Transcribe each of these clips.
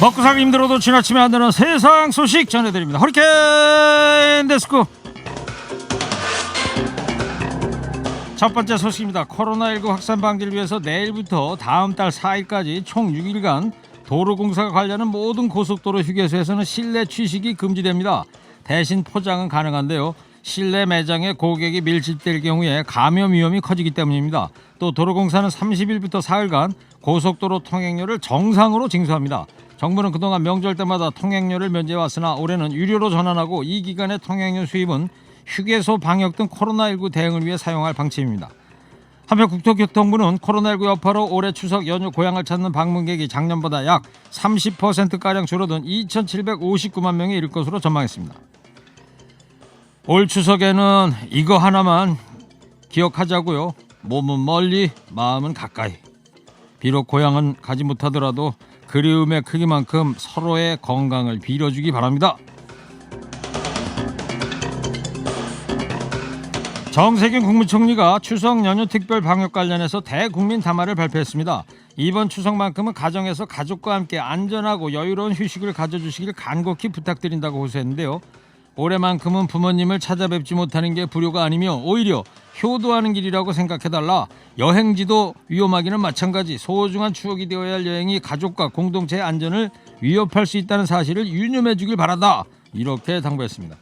먹고 살기 힘들어도 지나치면 안 되는 세상 소식 전해드립니다. 허리케인 데스크. 첫 번째 소식입니다. 코로나19 확산 방지를 위해서 내일부터 다음 달 4일까지 총 6일간 도로공사가 관리하는 모든 고속도로 휴게소에서는 실내 취식이 금지됩니다. 대신 포장은 가능한데요. 실내 매장에 고객이 밀집될 경우에 감염 위험이 커지기 때문입니다. 또 도로공사는 30일부터 4일간 고속도로 통행료를 정상으로 징수합니다. 정부는 그동안 명절 때마다 통행료를 면제해왔으나 올해는 유료로 전환하고 이 기간의 통행료 수입은 휴게소 방역 등 코로나19 대응을 위해 사용할 방침입니다. 한편 국토교통부는 코로나19 여파로 올해 추석 연휴 고향을 찾는 방문객이 작년보다 약 30%가량 줄어든 2,759만 명에 이를 것으로 전망했습니다. 올 추석에는 이거 하나만 기억하자고요. 몸은 멀리, 마음은 가까이. 비록 고향은 가지 못하더라도 그리움의 크기만큼 서로의 건강을 빌어주기 바랍니다. 정세균 국무총리가 추석 연휴 특별 방역 관련해서 대국민 담화를 발표했습니다. 이번 추석만큼은 가정에서 가족과 함께 안전하고 여유로운 휴식을 가져주시길 간곡히 부탁드린다고 호소했는데요. 올해만큼은 부모님을 찾아뵙지 못하는 게 불효가 아니며 오히려 효도하는 길이라고 생각해달라. 여행지도 위험하기는 마찬가지. 소중한 추억이 되어야 할 여행이 가족과 공동체의 안전을 위협할 수 있다는 사실을 유념해 주길 바란다. 이렇게 당부했습니다.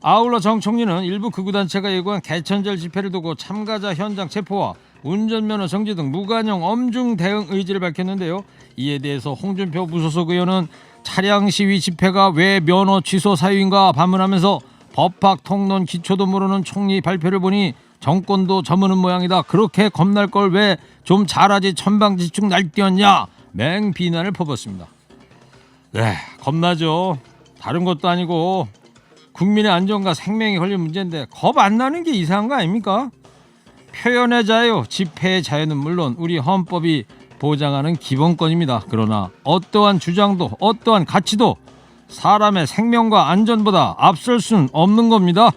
아울러 정 총리는 일부 극우단체가 예고한 개천절 집회를 두고 참가자 현장 체포와 운전면허 정지 등 무관용 엄중 대응 의지를 밝혔는데요. 이에 대해서 홍준표 무소속 의원은 차량 시위 집회가 왜 면허 취소 사유인가 반문하면서 법학 통론 기초도 모르는 총리 발표를 보니 정권도 저무는 모양이다. 그렇게 겁날 걸 왜 좀 잘하지 천방지축 날뛰었냐 맹 비난을 퍼붓습니다. 네, 겁나죠. 다른 것도 아니고 국민의 안전과 생명이 걸린 문제인데 겁 안 나는 게 이상한 거 아닙니까? 표현의 자유, 집회의 자유는 물론 우리 헌법이 보장하는 기본권입니다. 그러나 어떠한 주장도 어떠한 가치도 사람의 생명과 안전보다 앞설 수는 없는 겁니다.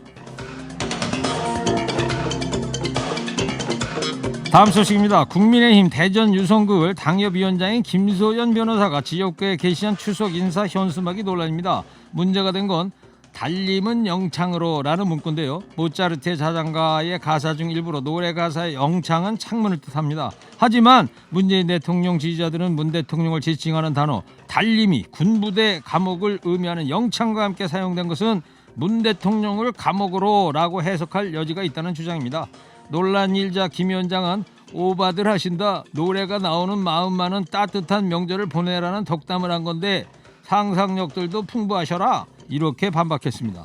다음 소식입니다. 국민의힘 대전 유성구을 당협위원장인 김소연 변호사가 지역구에 게시한 추석 인사 현수막이 논란입니다. 문제가 된 건 달림은 영창으로 라는 문구인데요. 모차르트의 자장가의 가사 중 일부로 노래 가사의 영창은 창문을 뜻합니다. 하지만 문재인 대통령 지지자들은 문 대통령을 지칭하는 단어 달림이 군부대 감옥을 의미하는 영창과 함께 사용된 것은 문 대통령을 감옥으로 라고 해석할 여지가 있다는 주장입니다. 논란 일자 김 위원장은 오바들 하신다. 노래가 나오는 마음만은 따뜻한 명절을 보내라는 덕담을 한 건데 상상력들도 풍부하셔라. 이렇게 반박했습니다.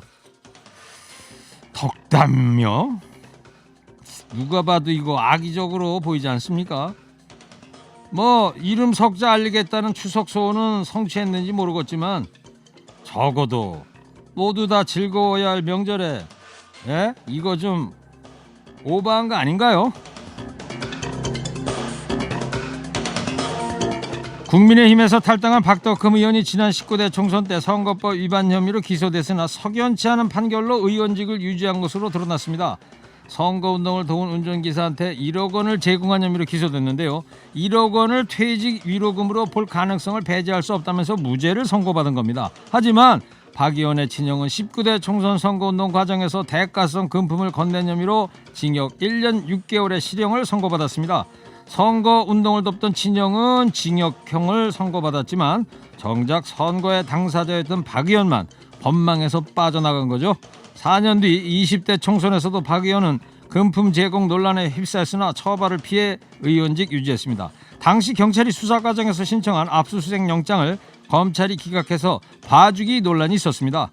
덕담요? 누가 봐도 이거 악의적으로 보이지 않습니까? 뭐 이름 석자 알리겠다는 추석 소원은 성취했는지 모르겠지만 적어도 모두 다 즐거워야 할 명절에 이거 좀 오버한 거 아닌가요? 국민의힘에서 탈당한 박덕흠 의원이 지난 19대 총선 때 선거법 위반 혐의로 기소됐으나 석연치 않은 판결로 의원직을 유지한 것으로 드러났습니다. 선거운동을 도운 운전기사한테 1억 원을 제공한 혐의로 기소됐는데요. 1억 원을 퇴직 위로금으로 볼 가능성을 배제할 수 없다면서 무죄를 선고받은 겁니다. 하지만 박 의원의 친형은 19대 총선 선거운동 과정에서 대가성 금품을 건넨 혐의로 징역 1년 6개월의 실형을 선고받았습니다. 선거운동을 돕던 친형은 징역형을 선고받았지만 정작 선거의 당사자였던 박 의원만 법망에서 빠져나간 거죠. 4년 뒤 20대 총선에서도 박 의원은 금품 제공 논란에 휩싸였으나 처벌을 피해 의원직 유지했습니다. 당시 경찰이 수사 과정에서 신청한 압수수색 영장을 검찰이 기각해서 봐주기 논란이 있었습니다.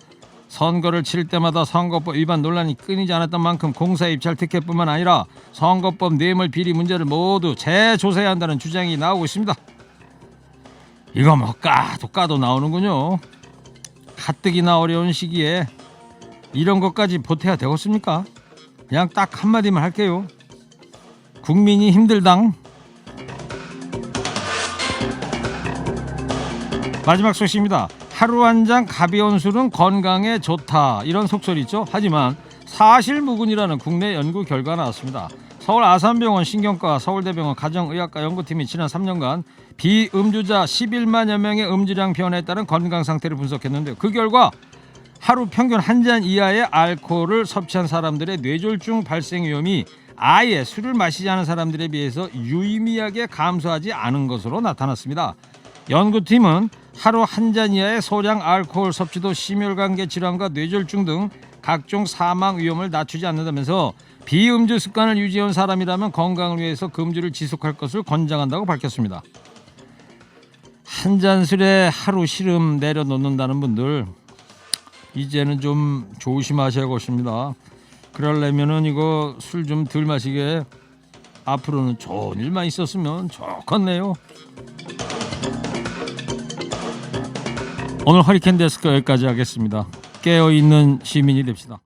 선거를 치를 때마다 선거법 위반 논란이 끊이지 않았던 만큼 공사 입찰 특혜뿐만 아니라 선거법 뇌물 비리 문제를 모두 재조사해야 한다는 주장이 나오고 있습니다. 이거 뭐 까도 나오는군요. 가뜩이나 어려운 시기에 이런 것까지 보태야 되겠습니까? 그냥 딱 한마디만 할게요. 국민이 힘들당. 마지막 소식입니다. 하루 한 잔 가벼운 술은 건강에 좋다 이런 속설이 있죠. 하지만 사실무근이라는 국내 연구 결과가 나왔습니다. 서울 아산병원 신경과, 서울대병원 가정의학과 연구팀이 지난 3년간 비음주자 11만여 명의 음주량 변화에 따른 건강 상태를 분석했는데, 그 결과 하루 평균 한 잔 이하의 알코올을 섭취한 사람들의 뇌졸중 발생 위험이 아예 술을 마시지 않은 사람들에 비해서 유의미하게 감소하지 않은 것으로 나타났습니다. 연구팀은 하루 한 잔 이하의 소량 알코올 섭취도 심혈관계 질환과 뇌졸중 등 각종 사망 위험을 낮추지 않는다면서 비음주 습관을 유지해온 사람이라면 건강을 위해서 금주를 지속할 것을 권장한다고 밝혔습니다. 한 잔 술에 하루 시름 내려놓는다는 분들, 이제는 좀 조심하셔야겠습니다. 그러려면은 이거 술 좀 덜 마시게 앞으로는 좋은 일만 있었으면 좋겠네요. 오늘 허리케인 데스크 여기까지 하겠습니다. 깨어있는 시민이 됩시다.